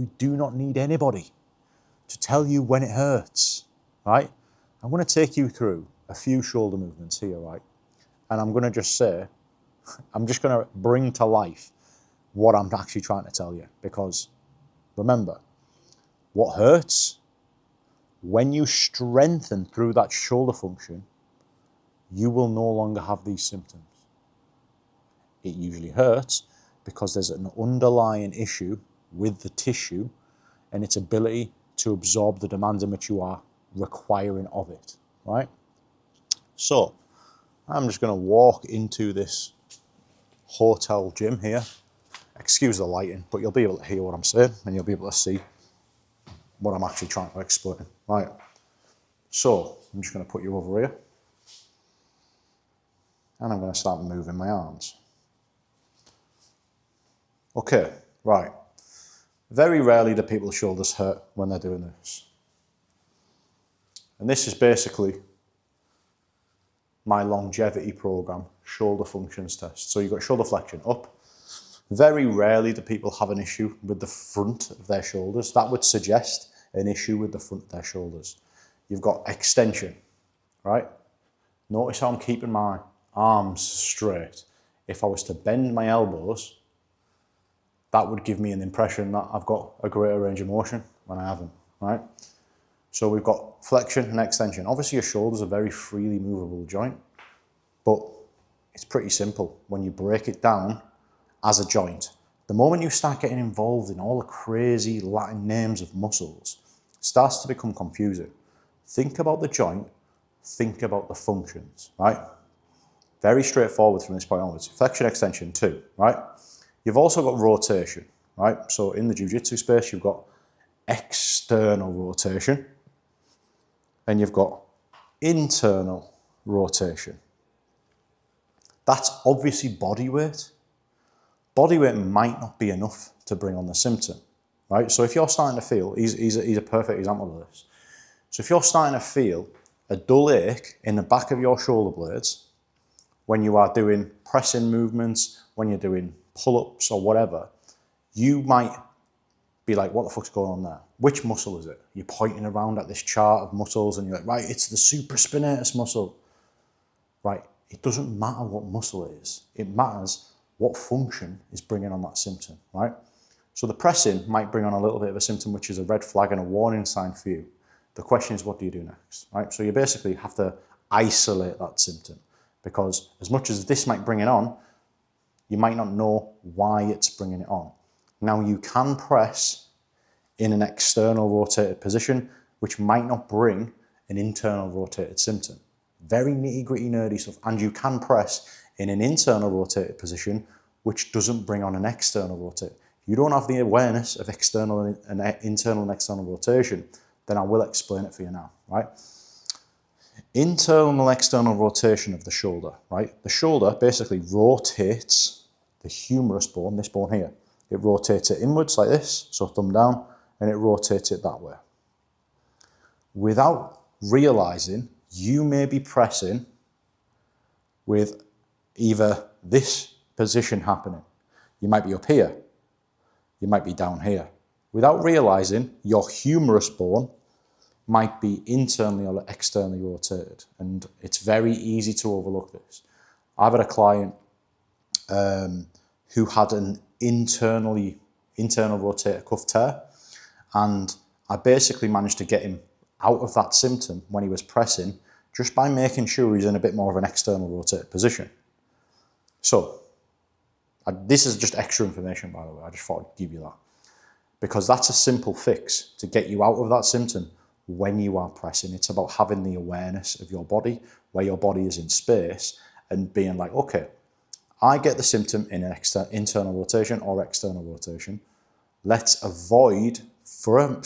You do not need anybody to tell you when it hurts, right? I'm going to take you through a few shoulder movements here, right? And I'm going to just say, I'm just going to bring to life what I'm actually trying to tell you. Because remember, what hurts, when you strengthen through that shoulder function, you will no longer have these symptoms. It usually hurts because there's an underlying issue with the tissue and its ability to absorb the demands in which you are requiring of it, right? So I'm just going to walk into this hotel gym here. Excuse the lighting, but you'll be able to hear what I'm saying and you'll be able to see what I'm actually trying to explain, right? So I'm just going to put you over here and I'm going to start moving my arms. Okay, right. Very rarely do people's shoulders hurt when they're doing this. And this is basically my longevity program, shoulder functions test. So you've got shoulder flexion up. Very rarely do people have an issue with the front of their shoulders. That would suggest an issue with the front of their shoulders. You've got extension, right? Notice how I'm keeping my arms straight. If I was to bend my elbows, that would give me an impression that I've got a greater range of motion when I haven't, right? So we've got flexion and extension. Obviously your shoulders are a very freely movable joint, but it's pretty simple when you break it down as a joint. The moment you start getting involved in all the crazy Latin names of muscles, it starts to become confusing. Think about the joint, think about the functions, right? Very straightforward from this point onwards. Flexion, extension too, right? You've also got rotation, right? So in the jiu-jitsu space, you've got external rotation and you've got internal rotation. That's obviously body weight. Body weight might not be enough to bring on the symptom, right? So if you're starting to feel, he's a perfect example of this. So if you're starting to feel a dull ache in the back of your shoulder blades when you are doing pressing movements, when you're doing pull-ups or whatever, you might be like, what the fuck's going on there? Which muscle is it? You're pointing around at this chart of muscles and you're like, right, it's the supraspinatus muscle. Right, it doesn't matter what muscle it is. It matters what function is bringing on that symptom, right? So the pressing might bring on a little bit of a symptom, which is a red flag and a warning sign for you. The question is, what do you do next, right? So you basically have to isolate that symptom because as much as this might bring it on, you might not know why it's bringing it on. Now you can press in an external rotated position, which might not bring an internal rotated symptom. Very nitty gritty nerdy stuff. And you can press in an internal rotated position, which doesn't bring on an external rotate. If you don't have the awareness of internal and external rotation, then I will explain it for you now, right? Internal and external rotation of the shoulder, right? The shoulder basically rotates the humerus bone, this bone here. It rotates it inwards like this, so thumb down, and it rotates it that way. Without realizing, you may be pressing with either this position happening. You might be up here. You might be down here. Without realizing, your humerus bone might be internally or externally rotated. And it's very easy to overlook this. I've had a client who had an internal rotator cuff tear, and I basically managed to get him out of that symptom when he was pressing just by making sure he's in a bit more of an external rotated position. So this is just extra information, by the way. I just thought I'd give you that because that's a simple fix to get you out of that symptom when you are pressing. It's about having the awareness of your body, where your body is in space, and being like, okay, I get the symptom in an internal rotation or external rotation. Let's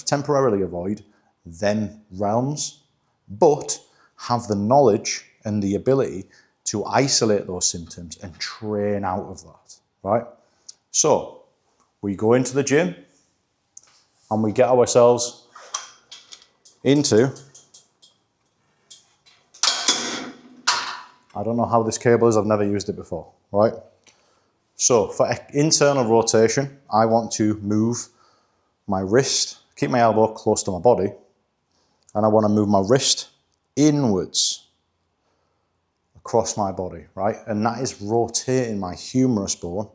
temporarily avoid them realms, but have the knowledge and the ability to isolate those symptoms and train out of that, right? So we go into the gym and we get ourselves into, I don't know how this cable is, I've never used it before, right? So for internal rotation, I want to move my wrist, keep my elbow close to my body, and I want to move my wrist inwards across my body, right? And that is rotating my humerus bone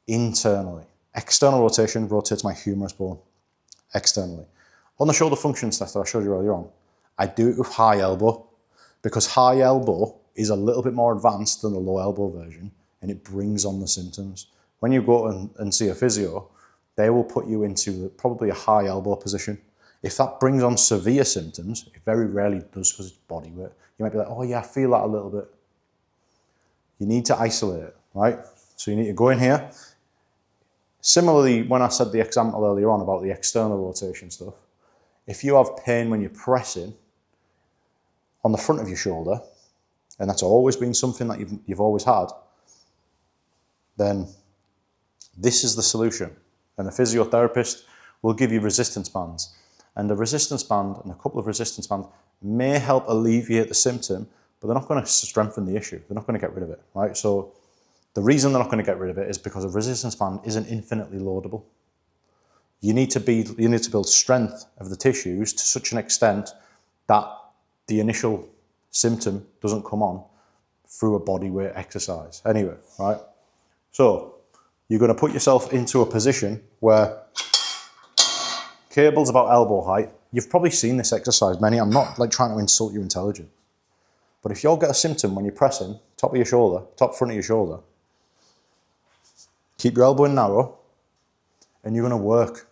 internally. External rotation rotates my humerus bone externally. On the shoulder functions test that I showed you earlier on, I do it with high elbow because high elbow is a little bit more advanced than the low elbow version and it brings on the symptoms. When you go and see a physio, they will put you into probably a high elbow position. If that brings on severe symptoms, it very rarely does because it's body weight. You might be like, oh yeah, I feel that a little bit. You need to isolate it, right? So you need to go in here. Similarly, when I said the example earlier on about the external rotation stuff, if you have pain when you're pressing on the front of your shoulder, and that's always been something that you've always had, then this is the solution. And the physiotherapist will give you resistance bands. And the resistance band and a couple of resistance bands may help alleviate the symptom, but they're not going to strengthen the issue. They're not going to get rid of it, right? So the reason they're not going to get rid of it is because a resistance band isn't infinitely loadable. You need to build strength of the tissues to such an extent that the initial symptom doesn't come on through a body weight exercise. Anyway, right? So you're going to put yourself into a position where cable's about elbow height. You've probably seen this exercise many. I'm not like trying to insult your intelligence. But if you'll get a symptom when you're pressing, top of your shoulder, top front of your shoulder, keep your elbow in narrow and you're going to work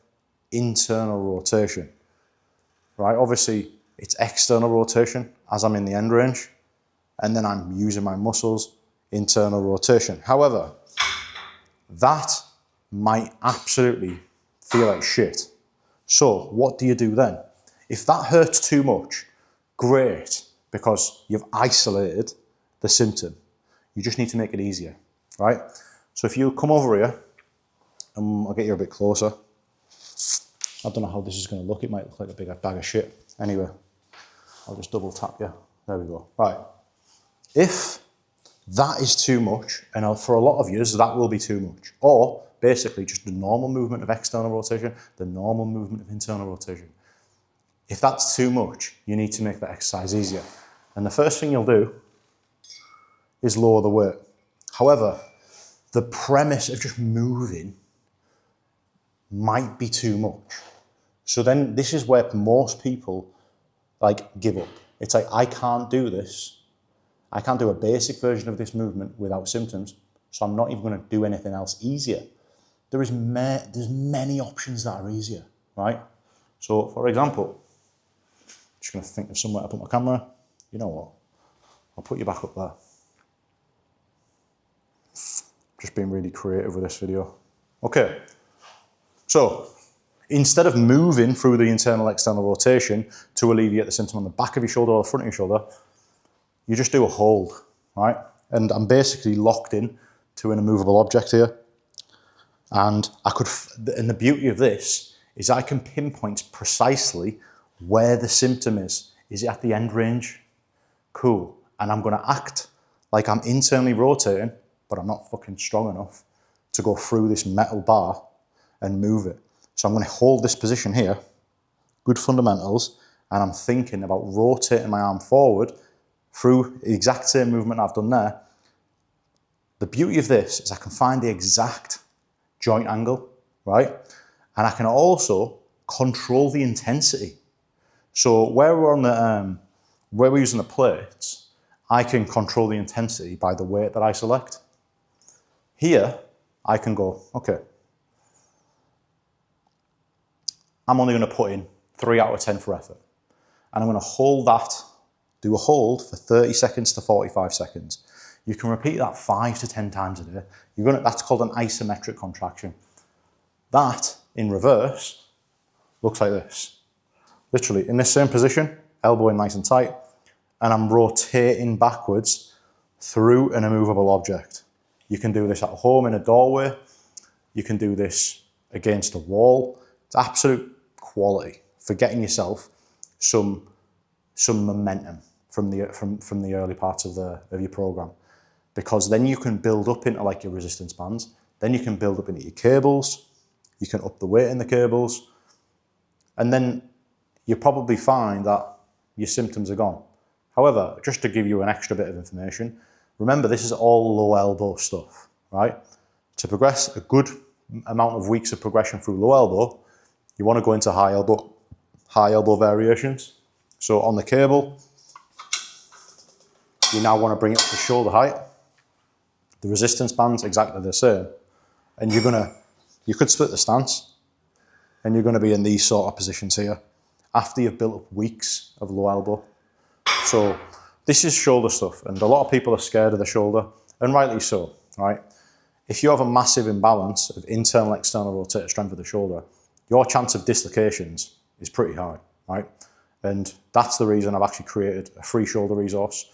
internal rotation, right? Obviously, it's external rotation as I'm in the end range, and then I'm using my muscles, internal rotation. However, that might absolutely feel like shit. So what do you do then? If that hurts too much, great, because you've isolated the symptom. You just need to make it easier, right? So if you come over here, and I'll get you a bit closer. I don't know how this is going to look. It might look like a big bag of shit. Anyway, I'll just double tap you. There we go. Right. If that is too much, and for a lot of you, that will be too much, or basically just the normal movement of external rotation, the normal movement of internal rotation. If that's too much, you need to make that exercise easier. And the first thing you'll do is lower the weight. However, the premise of just moving might be too much. So then this is where most people give up. It's like, I can't do this. I can't do a basic version of this movement without symptoms, so I'm not even going to do anything else easier. There's many options that are easier, right? So for example, I'm just going to think of somewhere to put my camera. You know what? I'll put you back up there. Just being really creative with this video. Okay. So instead of moving through the internal external rotation to alleviate the symptom on the back of your shoulder or the front of your shoulder, you just do a hold, right? And I'm basically locked in to an immovable object here. And and the beauty of this is I can pinpoint precisely where the symptom is. Is it at the end range? Cool. And I'm going to act like I'm internally rotating, but I'm not fucking strong enough to go through this metal bar and move it. So I'm going to hold this position here, good fundamentals, and I'm thinking about rotating my arm forward through the exact same movement I've done there. The beauty of this is I can find the exact joint angle, right? And I can also control the intensity. So where we're using the plates, I can control the intensity by the weight that I select. Here, I can go, okay, I'm only going to put in 3 out of 10 for effort. And I'm going to hold that, do a hold for 30 seconds to 45 seconds. You can repeat that 5 to 10 times a day. That's called an isometric contraction. That, in reverse, looks like this. Literally, in this same position, elbow in nice and tight, and I'm rotating backwards through an immovable object. You can do this at home in a doorway. You can do this against a wall. It's absolute quality for getting yourself some momentum from the early parts of your program, because then you can build up into like your resistance bands. Then you can build up into your cables, You can up the weight in the cables. And then you probably find that your symptoms are gone. However, just to give you an extra bit of information, remember this is all low elbow stuff, right? To progress a good amount of weeks of progression through low elbow, you want to go into high elbow variations. So on the cable, you now want to bring it up to shoulder height. The resistance band's exactly the same. And you could split the stance, and you're going to be in these sort of positions here after you've built up weeks of low elbow. So this is shoulder stuff, and a lot of people are scared of the shoulder, and rightly so, right? If you have a massive imbalance of internal external rotator strength of the shoulder, your chance of dislocations is pretty high, right? And that's the reason I've actually created a free shoulder resource,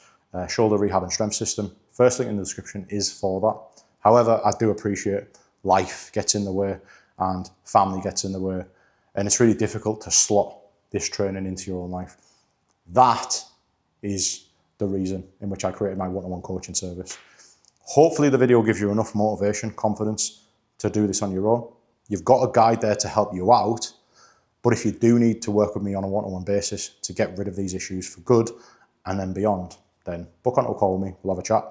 shoulder rehab and strength system. First link in the description is for that. However, I do appreciate life gets in the way and family gets in the way, and it's really difficult to slot this training into your own life. That is the reason in which I created my one-on-one coaching service. Hopefully the video gives you enough motivation, confidence to do this on your own. You've got a guide there to help you out, but if you do need to work with me on a one-on-one basis to get rid of these issues for good and then beyond, then book on a call with me, we'll have a chat.